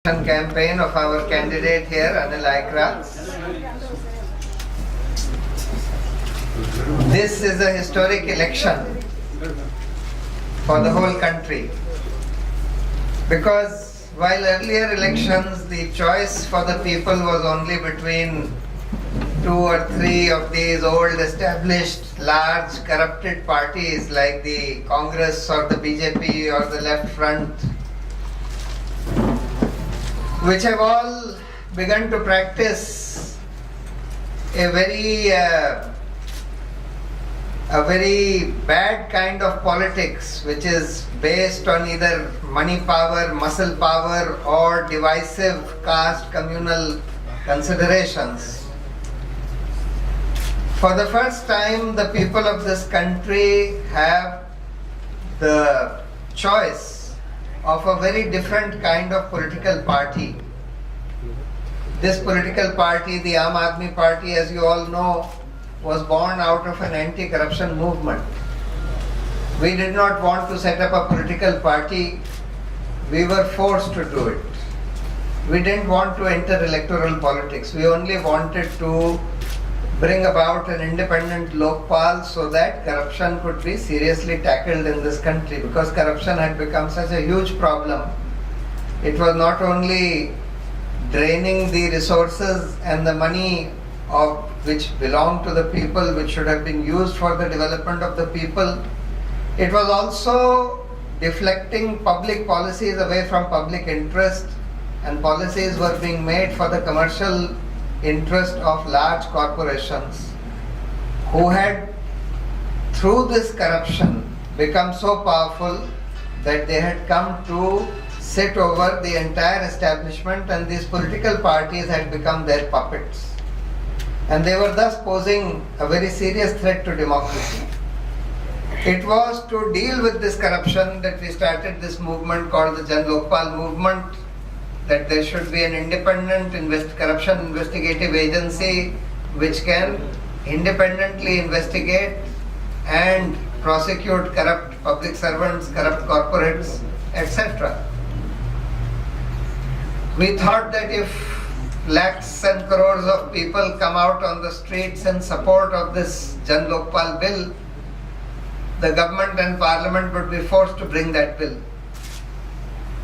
Campaign of our candidate here, Anil Aikra. This is a historic election for the whole country, because while earlier elections the choice for the people was only between two or three of these old established large corrupted parties like the Congress or the BJP or the Left Front, which have all begun to practice a very bad kind of politics, which is based on either money power, muscle power, or divisive caste communal considerations. For the first time, the people of this country have the choice of a very different kind of political party. This political party, the Aam Aadmi Party, as you all know, was born out of an anti-corruption movement. We did not want to set up a political party. We were forced to do it. We didn't want to enter electoral politics. We only wanted to bring about an independent Lokpal so that corruption could be seriously tackled in this country, because corruption had become such a huge problem. It was not only draining the resources and the money of which belonged to the people, which should have been used for the development of the people. It was also deflecting public policies away from public interest, and policies were being made for the commercial interest of large corporations who had, through this corruption, become so powerful that they had come to sit over the entire establishment, and these political parties had become their puppets. And they were thus posing a very serious threat to democracy. It was to deal with this corruption that we started this movement called the Jan Lokpal movement, that there should be an independent corruption investigative agency which can independently investigate and prosecute corrupt public servants, corrupt corporates, etc. We thought that if lakhs and crores of people come out on the streets in support of this Jan Lokpal bill, the government and parliament would be forced to bring that bill.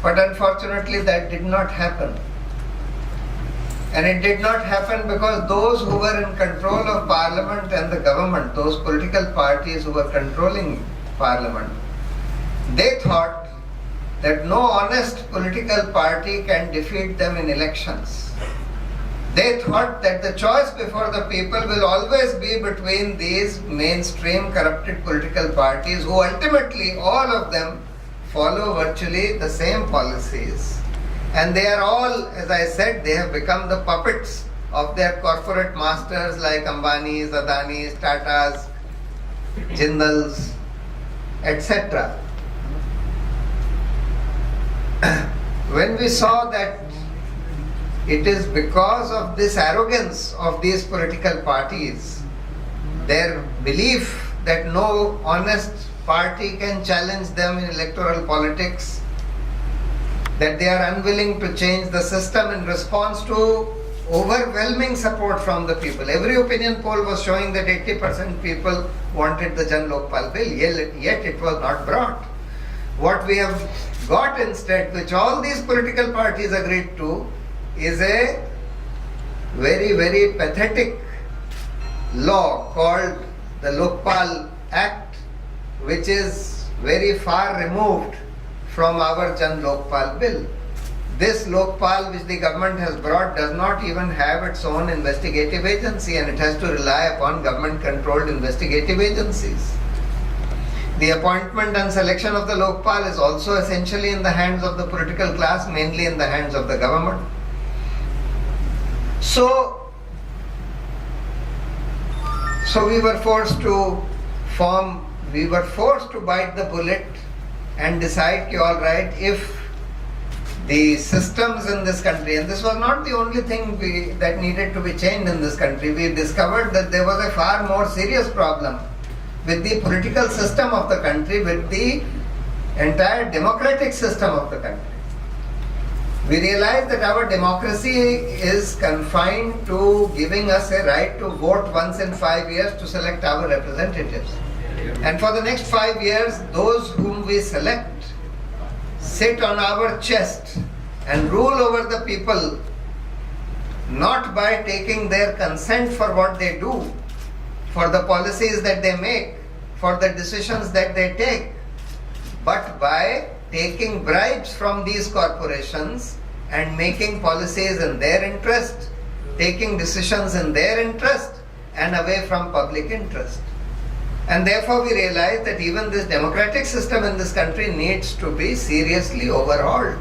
But unfortunately that did not happen. And it did not happen because those who were in control of parliament and the government, those political parties who were controlling parliament, they thought that no honest political party can defeat them in elections. They thought that the choice before the people will always be between these mainstream corrupted political parties, who ultimately, all of them, follow virtually the same policies. And they are all, as I said, they have become the puppets of their corporate masters like Ambani's, Adani's, Tata's, Jindal's, etc. When we saw that it is because of this arrogance of these political parties, their belief that no honest party can challenge them in electoral politics, that they are unwilling to change the system in response to overwhelming support from the people. Every opinion poll was showing that 80% people wanted the Jan Lokpal bill, yet it was not brought. What we have got instead, which all these political parties agreed to, is a very, very pathetic law called the Lokpal Act, which is very far removed from our Jan Lokpal bill. This Lokpal which the government has brought does not even have its own investigative agency, and it has to rely upon government controlled investigative agencies. The appointment and selection of the Lokpal is also essentially in the hands of the political class, mainly in the hands of the government. So we were forced to bite the bullet and decide, all right, if the systems in this country, and this was not the only thing that needed to be changed in this country, we discovered that there was a far more serious problem with the political system of the country, with the entire democratic system of the country. We realize that our democracy is confined to giving us a right to vote once in 5 years to select our representatives. And for the next 5 years, those whom we select sit on our chest and rule over the people, not by taking their consent for what they do, for the policies that they make, for the decisions that they take, but by taking bribes from these corporations and making policies in their interest, taking decisions in their interest and away from public interest. And therefore we realize that even this democratic system in this country needs to be seriously overhauled.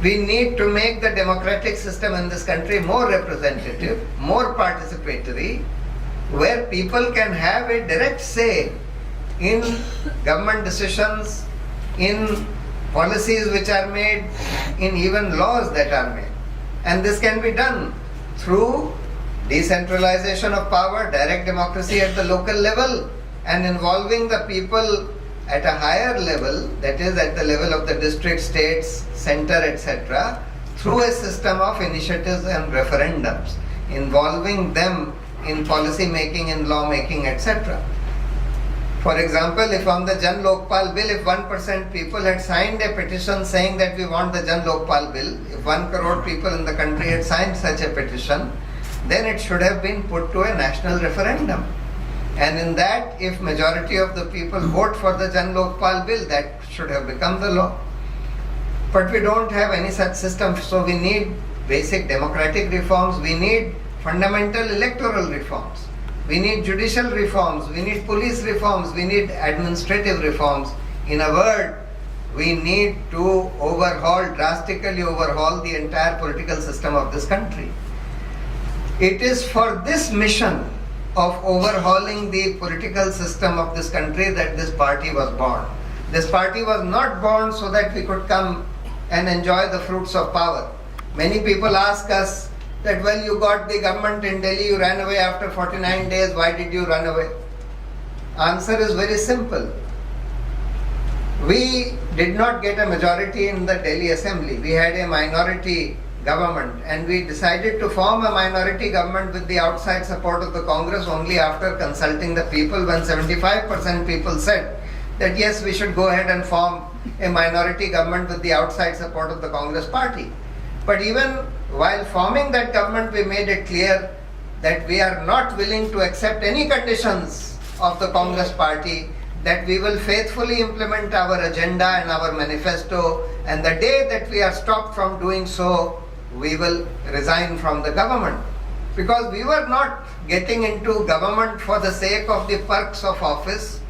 We need to make the democratic system in this country more representative, more participatory, where people can have a direct say in government decisions, in policies which are made, in even laws that are made. And this can be done through decentralization of power, direct democracy at the local level, and involving the people at a higher level, that is at the level of the district, states, center, etc., through a system of initiatives and referendums, involving them in policy making, in law making, etc. For example, if on the Jan Lokpal bill, if 1% people had signed a petition saying that we want the Jan Lokpal bill, if 1 crore people in the country had signed such a petition, then it should have been put to a national referendum. And in that, if majority of the people vote for the Jan Lokpal bill, that should have become the law. But we don't have any such system, so we need basic democratic reforms, we need fundamental electoral reforms, we need judicial reforms, we need police reforms, we need administrative reforms. In a word, we need to drastically overhaul the entire political system of this country. It is for this mission of overhauling the political system of this country that this party was born. This party was not born so that we could come and enjoy the fruits of power. Many people ask us that, well, you got the government in Delhi, you ran away after 49 days, why did you run away? Answer is very simple. We did not get a majority in the Delhi assembly. We had a minority government, and we decided to form a minority government with the outside support of the Congress only after consulting the people, when 75% people said that yes, we should go ahead and form a minority government with the outside support of the Congress party. But even while forming that government, we made it clear that we are not willing to accept any conditions of the Congress party, that we will faithfully implement our agenda and our manifesto, and the day that we are stopped from doing so, we will resign from the government. Because we were not getting into government for the sake of the perks of office,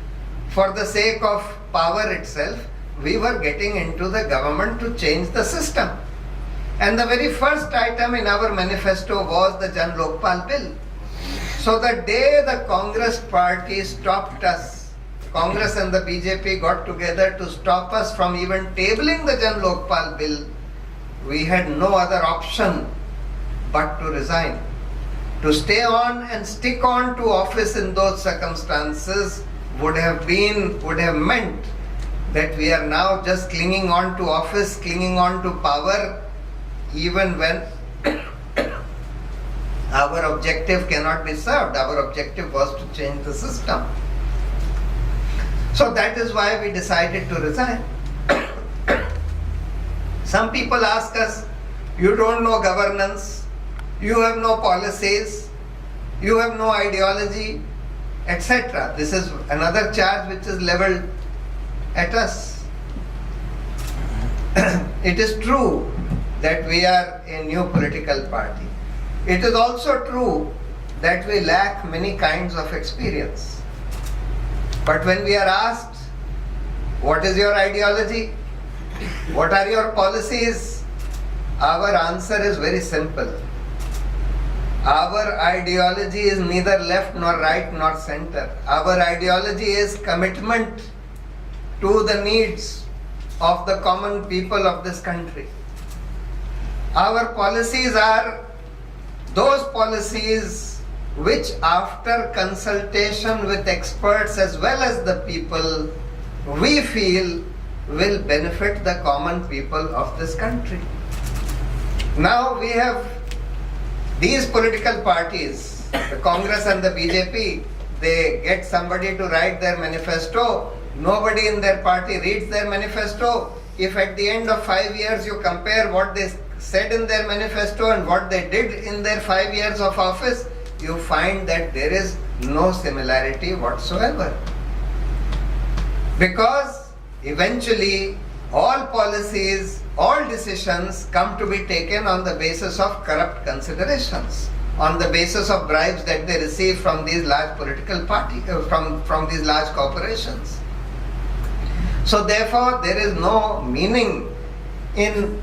for the sake of power itself. We were getting into the government to change the system. And the very first item in our manifesto was the Jan Lokpal bill. So the day the Congress party stopped us, Congress and the BJP got together to stop us from even tabling the Jan Lokpal bill, we had no other option but to resign. To stay on and stick on to office in those circumstances would have meant that we are now just clinging on to office, clinging on to power, even when our objective cannot be served. Our objective was to change the system. So that is why we decided to resign. Some people ask us, you don't know governance, you have no policies, you have no ideology, etc. This is another charge which is leveled at us. It is true that we are a new political party. It is also true that we lack many kinds of experience. But when we are asked, what is your ideology? What are your policies? Our answer is very simple. Our ideology is neither left nor right nor center. Our ideology is commitment to the needs of the common people of this country. Our policies are those policies which, after consultation with experts as well as the people, we feel will benefit the common people of this country. Now we have these political parties, the Congress and the BJP, they get somebody to write their manifesto. Nobody in their party reads their manifesto. If at the end of 5 years you compare what they said in their manifesto and what they did in their 5 years of office, you find that there is no similarity whatsoever. Because eventually all policies, all decisions come to be taken on the basis of corrupt considerations, on the basis of bribes that they receive from these large political parties, from these large corporations. So therefore there is no meaning in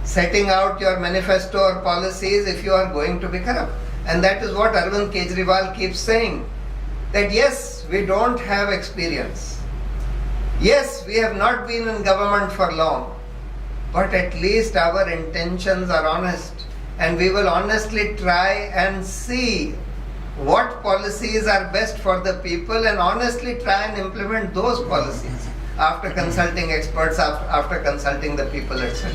setting out your manifesto or policies if you are going to be corrupt. And that is what Arvind Kejriwal keeps saying, that yes, we don't have experience. Yes, we have not been in government for long, but at least our intentions are honest, and we will honestly try and see what policies are best for the people and honestly try and implement those policies after consulting experts, after consulting the people, etc.